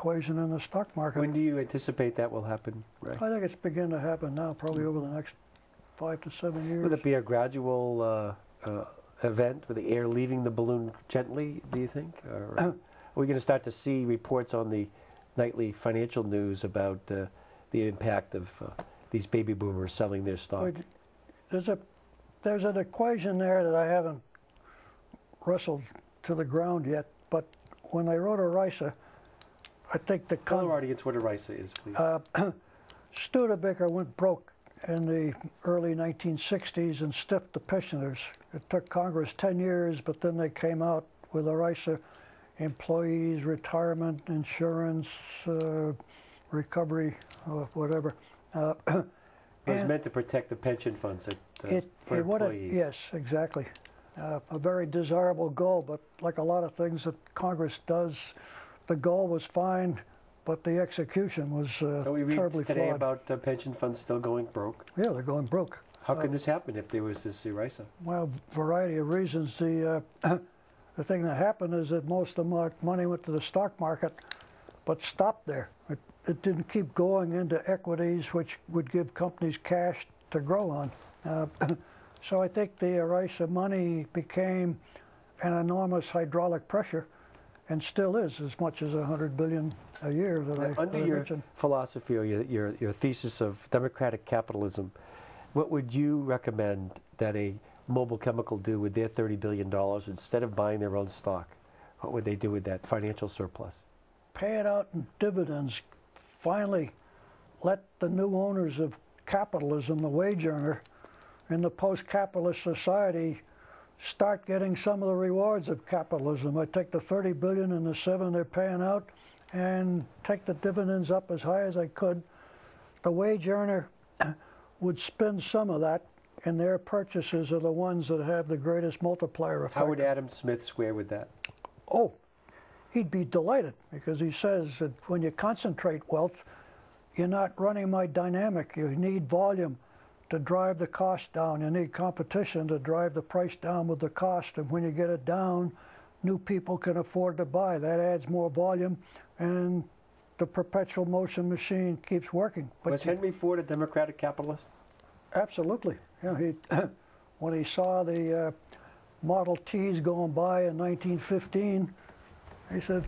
equation in the stock market. When do you anticipate that will happen, Ray? I think it's beginning to happen now, probably over the next 5 to 7 years. Will it be a gradual event with the air leaving the balloon gently, do you think? Or are we going to start to see reports on the nightly financial news about the impact of these baby boomers selling their stock? There's an equation there that I haven't wrestled to the ground yet, but when I wrote ERISA, I think the... Tell our audience what ERISA is, please. Studebaker went broke in the early 1960s and stiffed the pensioners. It took Congress 10 years, but then they came out with ERISA, employees, retirement, insurance, recovery, whatever. It was meant to protect the pension funds for employees. Yes, exactly. A very desirable goal, but like a lot of things that Congress does, the goal was fine, but the execution was terribly flawed. We read today about pension funds still going broke. Yeah, they're going broke. How can this happen if there was this ERISA? Well, variety of reasons. The thing that happened is that most of the money went to the stock market, but stopped there. It didn't keep going into equities, which would give companies cash to grow on. So I think the ERISA money became an enormous hydraulic pressure, and still is as much as $100 billion a year that I under your mentioned. Philosophy or your thesis of democratic capitalism, what would you recommend that a Mobile Chemical do with their $30 billion instead of buying their own stock? What would they do with that financial surplus? Pay it out in dividends. Finally, let the new owners of capitalism, the wage earner, in the post-capitalist society, start getting some of the rewards of capitalism. I take the $30 billion and the $7 billion they're paying out and take the dividends up as high as I could. The wage earner would spend some of that, and their purchases are the ones that have the greatest multiplier effect. How would Adam Smith square with that? Oh, he'd be delighted, because he says that when you concentrate wealth, you're not running my dynamic. You need volume to drive the cost down. You need competition to drive the price down with the cost. And when you get it down, new people can afford to buy. That adds more volume, and the perpetual motion machine keeps working. But was Henry Ford a democratic capitalist? Absolutely. Yeah, when he saw the Model Ts going by in 1915, he said,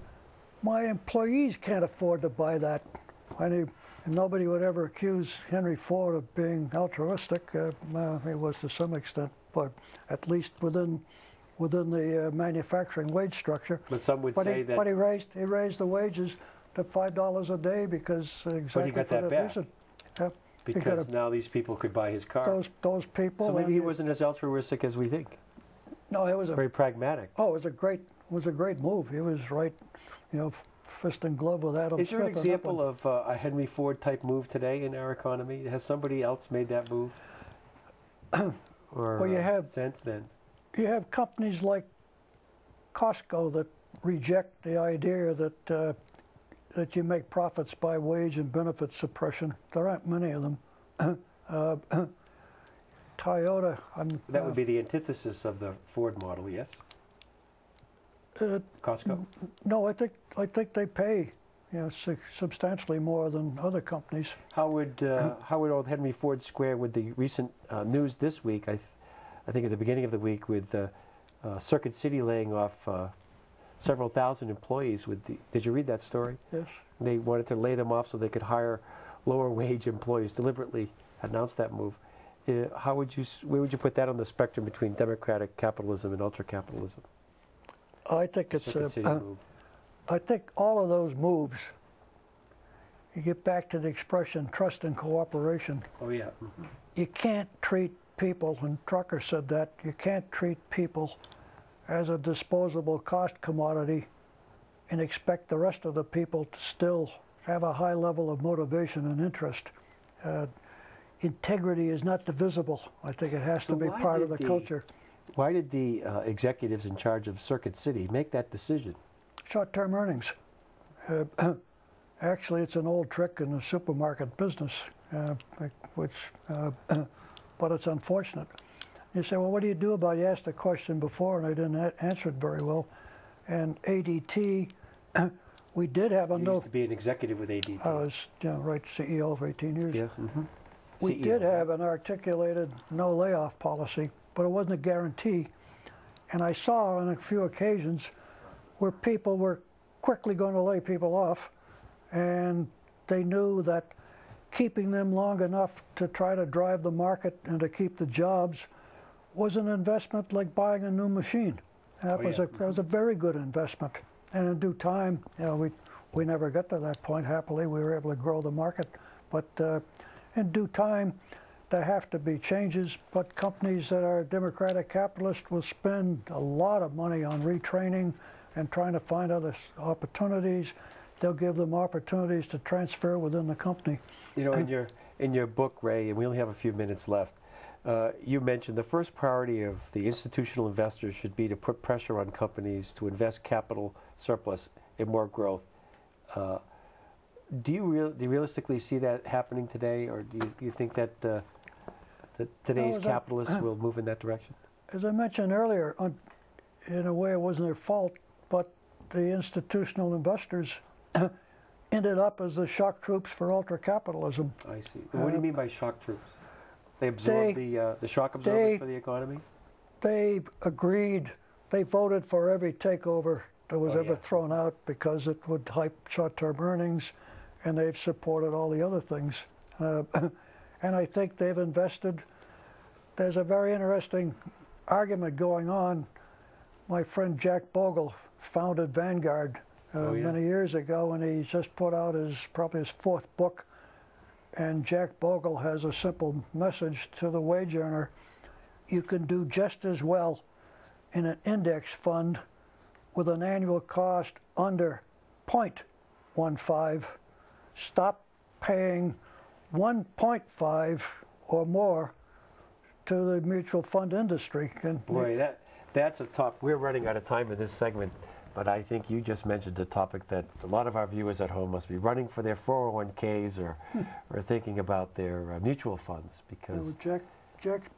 my employees can't afford to buy that. And nobody would ever accuse Henry Ford of being altruistic. He was to some extent, but at least within the manufacturing wage structure. But some would say that... But he raised the wages to $5 a day because exactly for that reason. Yeah, because now these people could buy his car. Those people. So maybe he wasn't as altruistic as we think. No, it was very pragmatic. Oh, it was a great move. He was right, fist and glove with Adam Smith. Is there an example of a Henry Ford type move today in our economy? Has somebody else made that move? Or well, you have since then? You have companies like Costco that reject the idea that you make profits by wage and benefit suppression. There aren't many of them. Toyota. That would be the antithesis of the Ford model, yes? Costco? No, I think they pay, substantially more than other companies. How would old Henry Ford square with the recent news this week? I think at the beginning of the week, with Circuit City laying off several thousand employees. Did you read that story? Yes. They wanted to lay them off so they could hire lower wage employees. Deliberately announced that move. Where would you put that on the spectrum between democratic capitalism and ultra-capitalism? I think I think all of those moves, you get back to the expression trust and cooperation. Oh yeah. Mm-hmm. You can't treat people, and Drucker said that, you can't treat people as a disposable cost commodity and expect the rest of the people to still have a high level of motivation and interest. Integrity is not divisible. I think it has to be part of the culture. Why did the executives in charge of Circuit City make that decision? Short-term earnings. Actually, it's an old trick in the supermarket business, but it's unfortunate. You say, well, what do you do about it? You asked the question before, and I didn't answer it very well. And ADT We did have a You used to be an executive with ADT. I was, right, CEO for 18 years. Yeah. We CEO. did have an articulated no layoff policy, but it wasn't a guarantee. And I saw on a few occasions where people were quickly going to lay people off, and they knew that keeping them long enough to try to drive the market and to keep the jobs was an investment like buying a new machine. That was a very good investment. And in due time, we never got to that point. Happily, we were able to grow the market, but in due time, there have to be changes. But companies that are democratic capitalists will spend a lot of money on retraining and trying to find other opportunities. They'll give them opportunities to transfer within the company. You know, in your book, Ray, and we only have a few minutes left, you mentioned the first priority of the institutional investors should be to put pressure on companies to invest capital surplus in more growth. Do you realistically see that happening today, or do you think that that today's capitalists will move in that direction? As I mentioned earlier, in a way it wasn't their fault, but the institutional investors ended up as the shock troops for ultra-capitalism. I see. What do you mean by shock troops? They absorbed the shock absorbers for the economy? They agreed, they voted for every takeover that was ever thrown out because it would hype short-term earnings, and they've supported all the other things. And I think they've invested. There's a very interesting argument going on. My friend Jack Bogle founded Vanguard many years ago, and he's just put out probably his 4th book. And Jack Bogle has a simple message to the wage earner. You can do just as well in an index fund with an annual cost under 0.15. Stop paying 1.5 or more to the mutual fund industry. And boy, that's a top. We're running out of time in this segment, but I think you just mentioned a topic that a lot of our viewers at home must be running for their 401ks or thinking about their mutual funds, because Jack's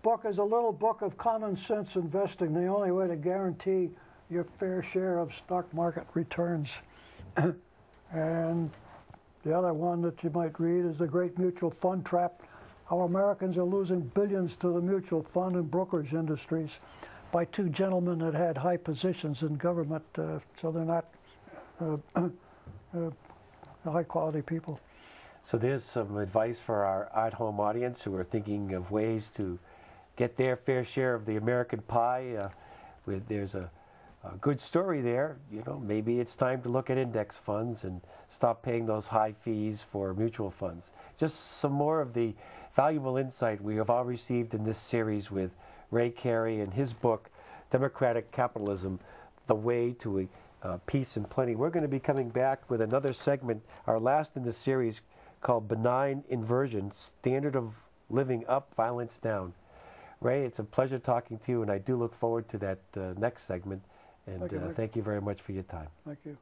book is a little book of common sense investing, the only way to guarantee your fair share of stock market returns. And the other one that you might read is The Great Mutual Fund Trap, how Americans are losing billions to the mutual fund and brokerage industries by 2 gentlemen that had high positions in government, so they're not high-quality people. So there's some advice for our at-home audience who are thinking of ways to get their fair share of the American pie. There's a good story there. You know, maybe it's time to look at index funds and stop paying those high fees for mutual funds. Just some more of the valuable insight we have all received in this series with Ray Carey and his book, Democratic Capitalism, The Way to Peace and Plenty. We're going to be coming back with another segment, our last in the series, called Benign Inversion, Standard of Living Up, Violence Down. Ray, it's a pleasure talking to you, and I do look forward to that next segment. And thank you very much for your time. Thank you.